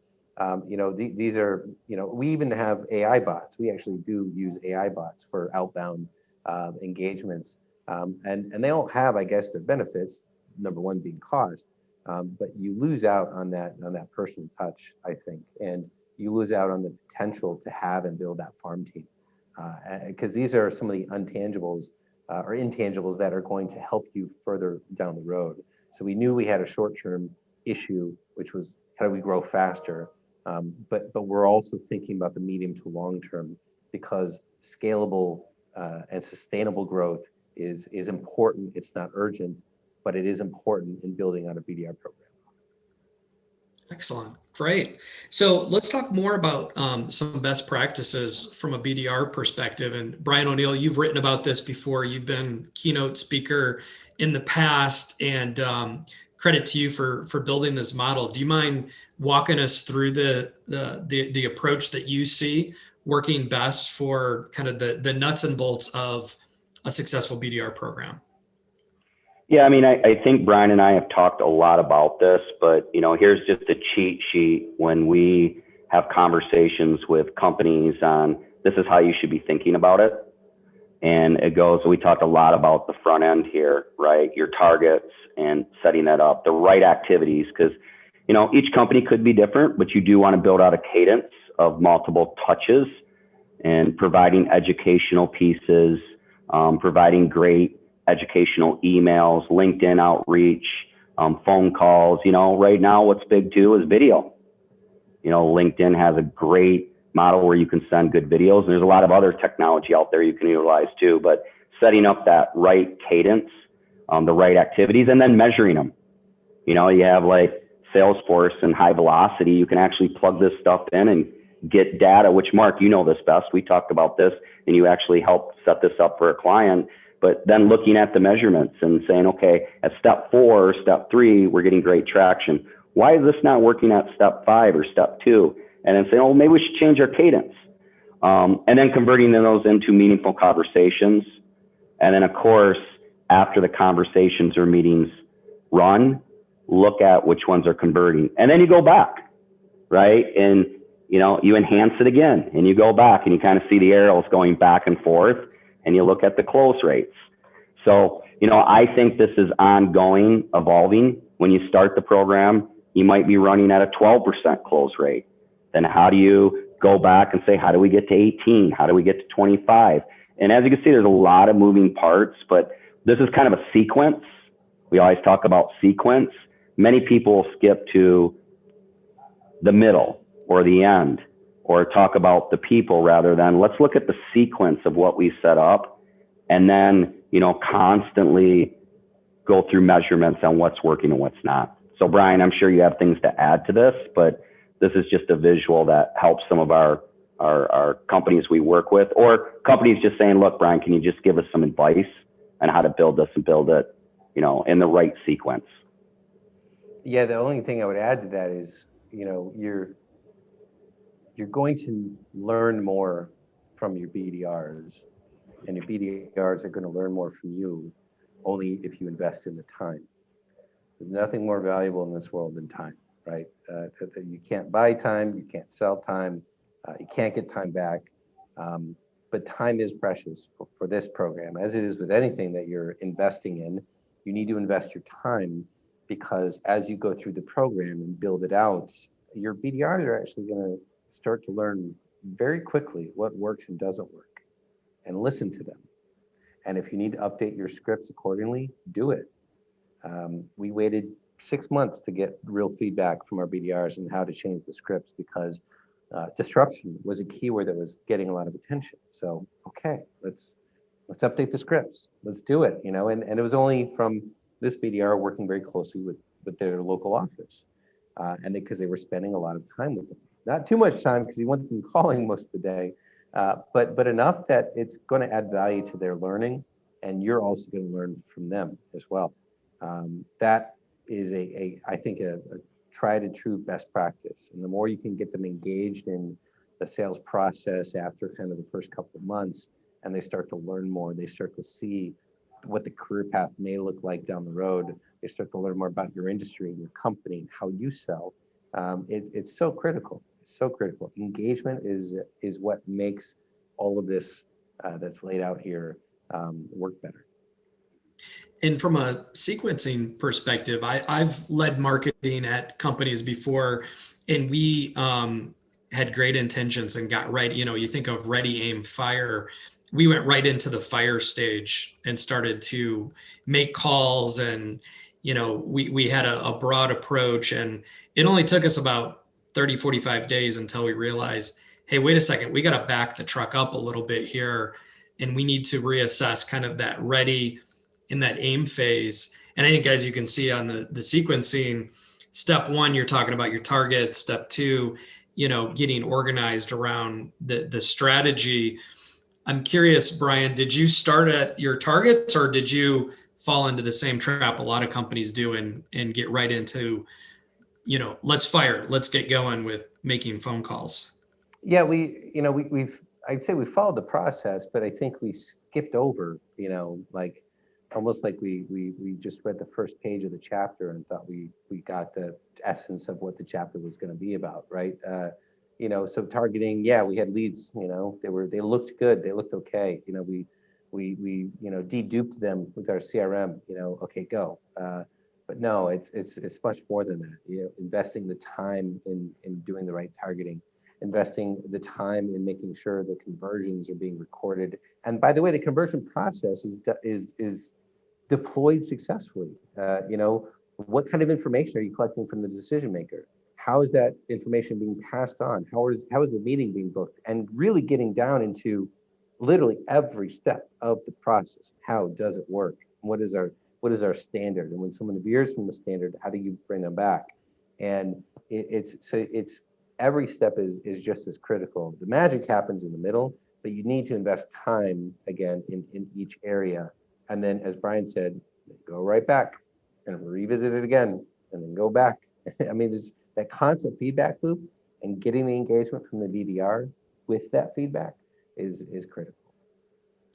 S3: these are, we even have AI bots. We actually do use AI bots for outbound engagements. And they all have, I guess, their benefits, number one being cost, but you lose out on that personal touch, I think. And you lose out on the potential to have and build that farm team. Because these are some of the intangibles that are going to help you further down the road. So we knew we had a short-term issue, which was how do we grow faster? But we're also thinking about the medium to long-term, because scalable and sustainable growth is important. It's not urgent, but it is important in building out a BDR program.
S2: Excellent. Great. So let's talk more about some best practices from a BDR perspective. And Brian O'Neill, you've written about this before. You've been keynote speaker in the past, and credit to you for building this model. Do you mind walking us through the approach that you see working best for kind of the nuts and bolts of a successful BDR program?
S4: Yeah, I mean, I think Brian and I have talked a lot about this, but, here's just a cheat sheet when we have conversations with companies on this is how you should be thinking about it. And it goes, we talked a lot about the front end here, right? Your targets and setting that up, the right activities, because, each company could be different, but you do want to build out a cadence of multiple touches and providing educational pieces, providing great educational emails, LinkedIn outreach, phone calls. Right now what's big too is video. LinkedIn has a great model where you can send good videos, and there's a lot of other technology out there you can utilize too, but setting up that right cadence, the right activities, and then measuring them. You have like Salesforce and High Velocity. You can actually plug this stuff in and get data, which Mark, you know this best. We talked about this, and you actually helped set this up for a client. But then looking at the measurements and saying, okay, at step 4 or step 3, we're getting great traction. Why is this not working at step 5 or step 2? And then saying, oh, maybe we should change our cadence. And then converting those into meaningful conversations. And then, of course, after the conversations or meetings run, look at which ones are converting. And then you go back, right? And, you enhance it again, and you go back and you kind of see the arrows going back and forth, and you look at the close rates. So, I think this is ongoing, evolving. When you start the program, you might be running at a 12% close rate. Then how do you go back and say, how do we get to 18? How do we get to 25? And as you can see, there's a lot of moving parts, but this is kind of a sequence. We always talk about sequence. Many people will skip to the middle or the end, or talk about the people rather than let's look at the sequence of what we set up, and then, constantly go through measurements on what's working and what's not. So Brian, I'm sure you have things to add to this, but this is just a visual that helps some of our companies we work with, or companies just saying, look, Brian, can you just give us some advice on how to build this and build it, in the right sequence?
S3: Yeah, the only thing I would add to that is, you're going to learn more from your BDRs, and your BDRs are going to learn more from you only if you invest in the time. There's nothing more valuable in this world than time, right? You can't buy time, you can't sell time, you can't get time back. But time is precious for this program, as it is with anything that you're investing in. You need to invest your time, because as you go through the program and build it out, your BDRs are actually going to start to learn very quickly what works and doesn't work, and listen to them. And if you need to update your scripts accordingly, do it. We waited 6 months to get real feedback from our BDRs on how to change the scripts, because disruption was a keyword that was getting a lot of attention. So, okay, let's update the scripts. Let's do it, and it was only from this BDR working very closely with their local office. And because they were spending a lot of time with them. Not too much time, because you want them calling most of the day, but enough that it's going to add value to their learning, and you're also going to learn from them as well. That is I think a tried and true best practice. And the more you can get them engaged in the sales process after kind of the first couple of months, and they start to learn more, they start to see what the career path may look like down the road. They start to learn more about your industry, your company, and how you sell. It's so critical. It's so critical. Engagement is what makes all of this that's laid out here work better.
S2: And from a sequencing perspective, I've led marketing at companies before, and we had great intentions and got right. You think of ready, aim, fire. We went right into the fire stage and started to make calls, and we had a broad approach, and it only took us about 30, 45 days until we realized, hey, wait a second, we got to back the truck up a little bit here, and we need to reassess kind of that ready in that aim phase. And I think, as you can see on the sequencing, step one, you're talking about your target. Step two, getting organized around the strategy. I'm curious, Brian, did you start at your targets, or did you fall into the same trap a lot of companies do and get right into, let's fire, let's get going with making phone calls?
S3: Yeah, I'd say we followed the process, but I think we skipped over, like almost like we just read the first page of the chapter and thought we got the essence of what the chapter was going to be about, right? So targeting, yeah, we had leads, they looked good, they looked okay. We deduped them with our CRM, okay, go. But no, it's much more than that. Investing the time in doing the right targeting, investing the time in making sure the conversions are being recorded. And by the way, the conversion process is deployed successfully. What kind of information are you collecting from the decision maker? How is that information being passed on? How is the meeting being booked? And really getting down into literally every step of the process. How does it work? What is our standard? And when someone veers from the standard, how do you bring them back? And it's every step is just as critical. The magic happens in the middle, but you need to invest time again in each area. And then, as Brian said, go right back and revisit it again, and then go back. I mean, there's that constant feedback loop, and getting the engagement from the BDR with that feedback is critical.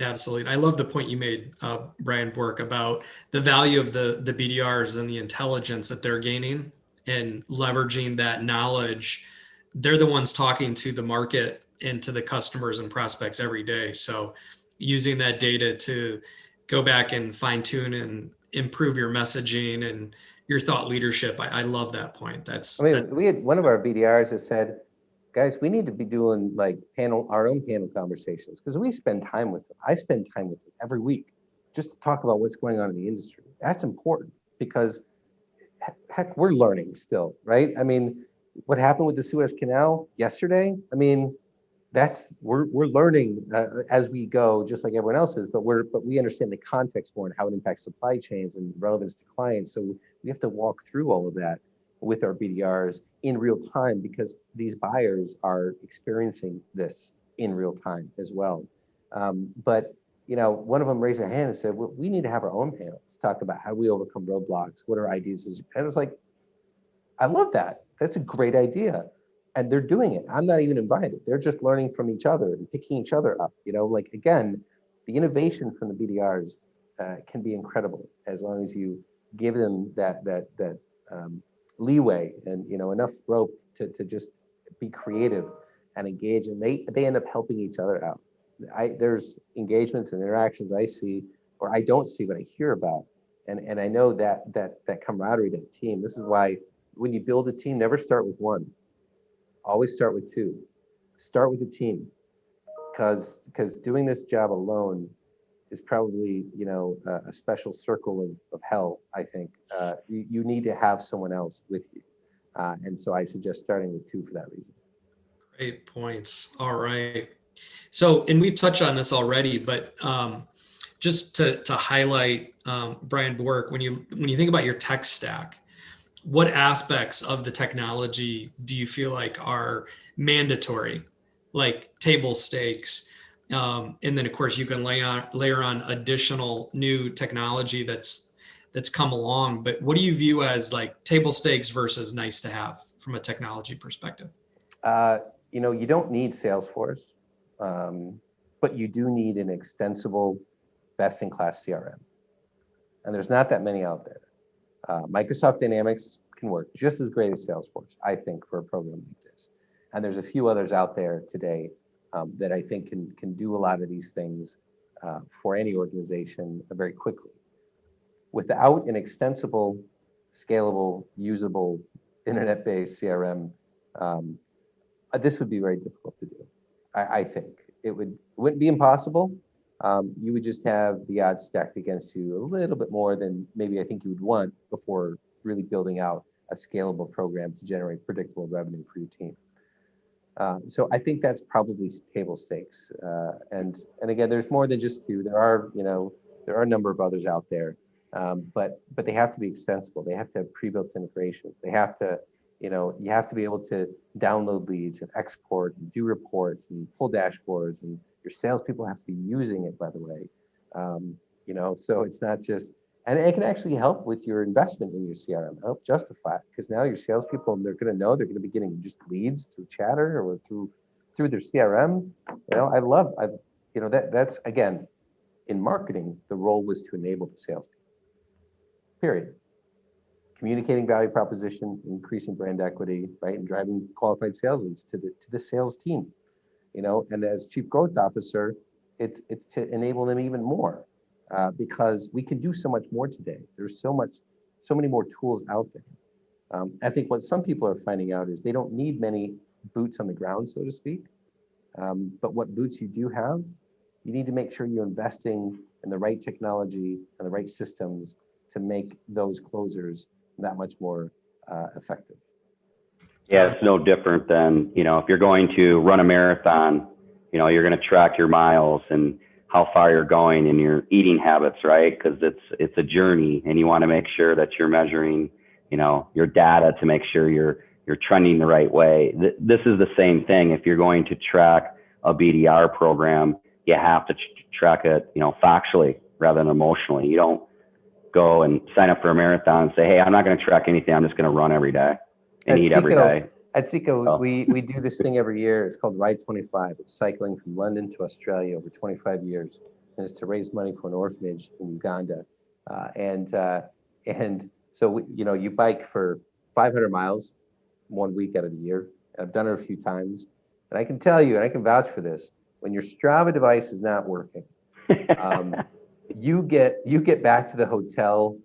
S2: Absolutely. I love the point you made, Brian Bourke, about the value of the BDRs and the intelligence that they're gaining and leveraging that knowledge. They're the ones talking to the market and to the customers and prospects every day. So using that data to go back and fine tune and improve your messaging and your thought leadership. I love that point.
S3: I mean, we had one of our BDRs that said, guys, we need to be doing like our own panel conversations because we spend time with them. I spend time with them every week just to talk about what's going on in the industry. That's important because heck, we're learning still, right? I mean, what happened with the Suez Canal yesterday? I mean, we're learning as we go, just like everyone else is. But we understand the context more and how it impacts supply chains and relevance to clients. So we have to walk through all of that with our BDRs in real time because these buyers are experiencing this in real time as well. But one of them raised their hand and said, well, we need to have our own panels, talk about how we overcome roadblocks, what our ideas is. And I was like, I love that. That's a great idea. And they're doing it. I'm not even invited. They're just learning from each other and picking each other up. Like, again, the innovation from the BDRs can be incredible as long as you give them that leeway and enough rope to just be creative and engage. And they end up helping each other out. There's engagements and interactions I see or I don't see, but I hear about. And I know that camaraderie, that team. This is why when you build a team, never start with one. Always start with two. Start with a team, because doing this job alone is probably a special circle of hell. I think you need to have someone else with you, and so I suggest starting with two for that reason.
S2: Great points. All right. So, and we've touched on this already, but just to highlight, Brian Bourke, when you think about your tech stack, what aspects of the technology do you feel like are mandatory, like table stakes? And then, of course, you can layer on additional new technology that's come along. But what do you view as like table stakes versus nice to have from a technology perspective?
S3: You don't need Salesforce, but you do need an extensible, best-in-class CRM. And there's not that many out there. Microsoft Dynamics can work just as great as Salesforce, I think, for a program like this. And there's a few others out there today that I think can do a lot of these things for any organization very quickly. Without an extensible, scalable, usable, internet-based CRM, this would be very difficult to do. I think it wouldn't be impossible. You would just have the odds stacked against you a little bit more than maybe I think you would want before really building out a scalable program to generate predictable revenue for your team. So I think that's probably table stakes. And again, there's more than just two. There are a number of others out there, but they have to be extensible. They have to have pre-built integrations. They have to, you have to be able to download leads and export and do reports and pull dashboards, and your salespeople have to be using it, by the way. So it's not just, and it can actually help with your investment in your CRM, help justify it, because now your salespeople, they're going to know they're going to be getting just leads through Chatter or through their CRM. That's again, in marketing, the role was to enable the salespeople. Period. Communicating value proposition, increasing brand equity, right, and driving qualified sales leads to the sales team. And as chief growth officer, it's to enable them even more. Because we can do so much more today. There's so many more tools out there. I think what some people are finding out is they don't need many boots on the ground, so to speak. But what boots you do have, you need to make sure you're investing in the right technology and the right systems to make those closers that much more effective.
S4: Yeah, it's no different than, if you're going to run a marathon, you're going to track your miles and how far you're going and your eating habits, right? Because it's a journey, and you want to make sure that you're measuring, your data to make sure you're trending the right way. This is the same thing. If you're going to track a BDR program, you have to track it, factually rather than emotionally. You don't go and sign up for a marathon and say, hey, I'm not going to track anything. I'm just going to run every day and eat every day.
S3: At SEKO, we do this thing every year. It's called Ride 25. It's cycling from London to Australia over 25 years. and it's to raise money for an orphanage in Uganda. And so, you bike for 500 miles 1 week out of the year. I've done it a few times. And I can tell you, and I can vouch for this, when your Strava device is not working, you get back to the hotel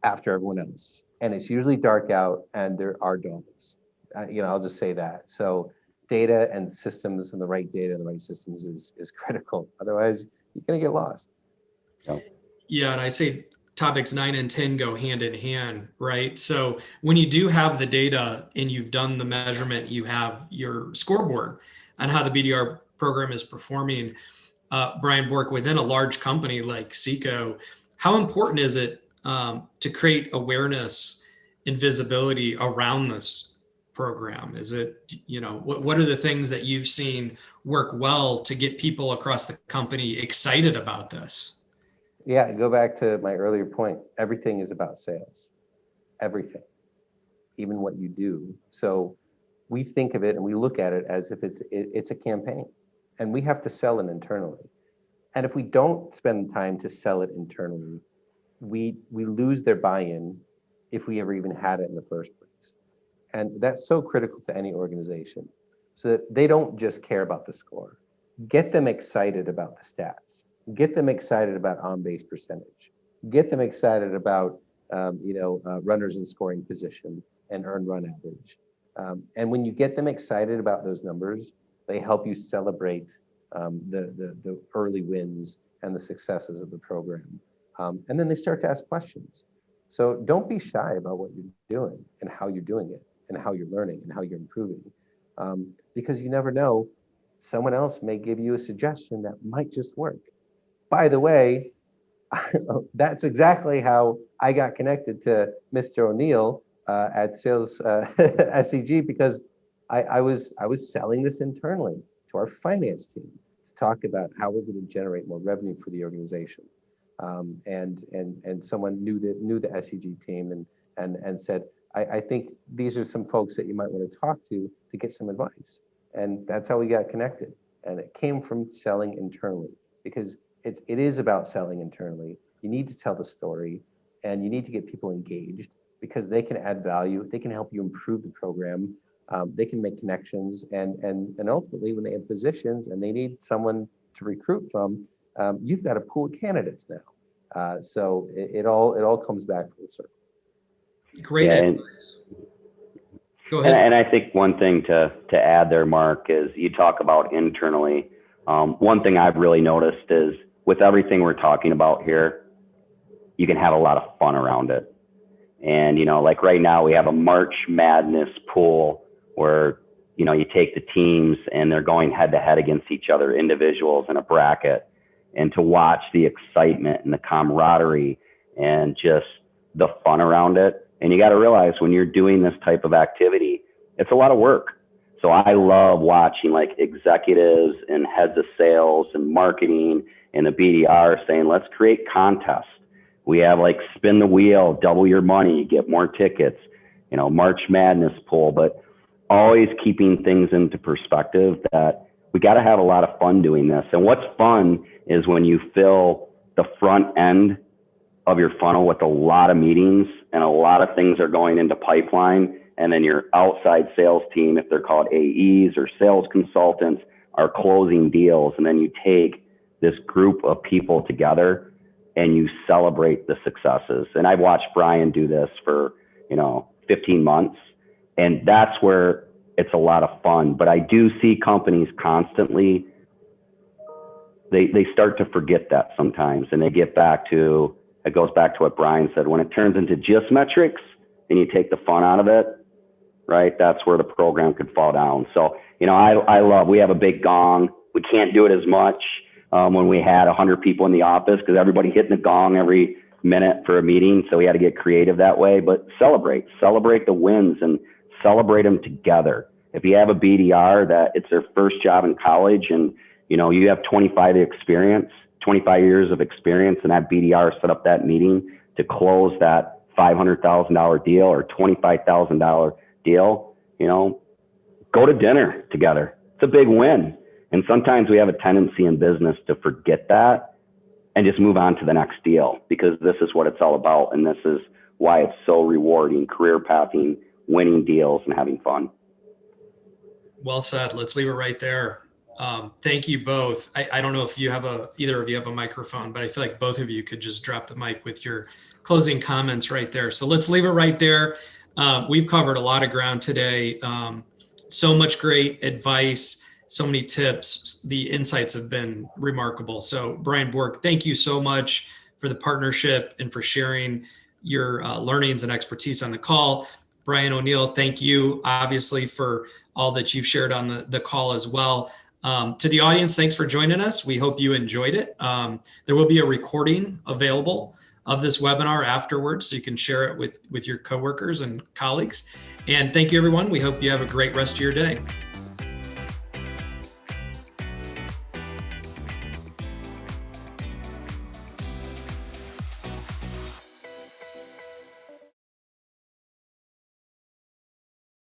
S3: after everyone else. And it's usually dark out and there are dogs. I'll just say that. So data and systems and the right data and the right systems is critical. Otherwise, you're going to get lost. So.
S2: Yeah, and I say topics 9 and 10 go hand in hand, right? So when you do have the data and you've done the measurement, you have your scoreboard on how the BDR program is performing. Brian Bourke, within a large company like SEKO, how important is it to create awareness and visibility around this program? Is it, what are the things that you've seen work well to get people across the company excited about this?
S3: Yeah, go back to my earlier point. Everything is about sales. Everything, even what you do. So we think of it and we look at it as if it's a campaign, and we have to sell it internally. And if we don't spend time to sell it internally, we lose their buy-in if we ever even had it in the first place. And that's so critical to any organization, so that they don't just care about the score. Get them excited about the stats. Get them excited about on-base percentage. Get them excited about runners in scoring position and earned run average. And when you get them excited about those numbers, they help you celebrate the early wins and the successes of the program. And then they start to ask questions. So don't be shy about what you're doing and how you're doing it and how you're learning and how you're improving. Because you never know, someone else may give you a suggestion that might just work. By the way, that's exactly how I got connected to Mr. O'Neill at Sales SEG, because I was selling this internally to our finance team to talk about how we're going to generate more revenue for the organization. And someone knew the SEG team and said, I think these are some folks that you might want to talk to get some advice. And that's how we got connected. And it came from selling internally, because it is about selling internally. You need to tell the story, and you need to get people engaged, because they can add value. They can help you improve the program. They can make connections, and ultimately, when they have positions and they need someone to recruit from, you've got a pool of candidates now. So it all comes back full circle.
S2: Great advice. Go ahead.
S4: And I think one thing to add there, Mark, is you talk about internally. One thing I've really noticed is, with everything we're talking about here, you can have a lot of fun around it. And, like right now we have a March Madness pool where, you take the teams and they're going head to head against each other, individuals in a bracket, and to watch the excitement and the camaraderie and just the fun around it. And you got to realize, when you're doing this type of activity, it's a lot of work. So I love watching like executives and heads of sales and marketing and the BDR saying, let's create contests. We have like spin the wheel, double your money, get more tickets, March Madness pool, but always keeping things into perspective that we got to have a lot of fun doing this. And what's fun is when you fill the front end of your funnel with a lot of meetings and a lot of things are going into pipeline. And then your outside sales team, if they're called AEs or sales consultants, are closing deals. And then you take this group of people together and you celebrate the successes. And I've watched Brian do this for, 15 months. And that's where it's a lot of fun. But I do see companies constantly, they start to forget that sometimes. And they get back to, it goes back to what Brian said, when it turns into just metrics and you take the fun out of it, right? That's where the program could fall down. So, I love, we have a big gong. We can't do it as much when we had 100 people in the office, because everybody hitting the gong every minute for a meeting. So we had to get creative that way, but celebrate the wins and celebrate them together. If you have a BDR that it's their first job in college and, you have 25 years of experience, and that BDR set up that meeting to close that $500,000 deal or $25,000 deal, go to dinner together. It's a big win. And sometimes we have a tendency in business to forget that and just move on to the next deal, because this is what it's all about. And this is why it's so rewarding, career pathing, winning deals, and having fun.
S2: Well said. Let's leave it right there. Thank you both. I don't know if either of you have a microphone, but I feel like both of you could just drop the mic with your closing comments right there. So let's leave it right there. We've covered a lot of ground today. So much great advice, so many tips. The insights have been remarkable. So Brian Bourke, thank you so much for the partnership and for sharing your learnings and expertise on the call. Brian O'Neill, thank you obviously for all that you've shared on the call as well. To the audience, thanks for joining us. We hope you enjoyed it. There will be a recording available of this webinar afterwards, so you can share it with your coworkers and colleagues. And thank you, everyone. We hope you have a great rest of your day.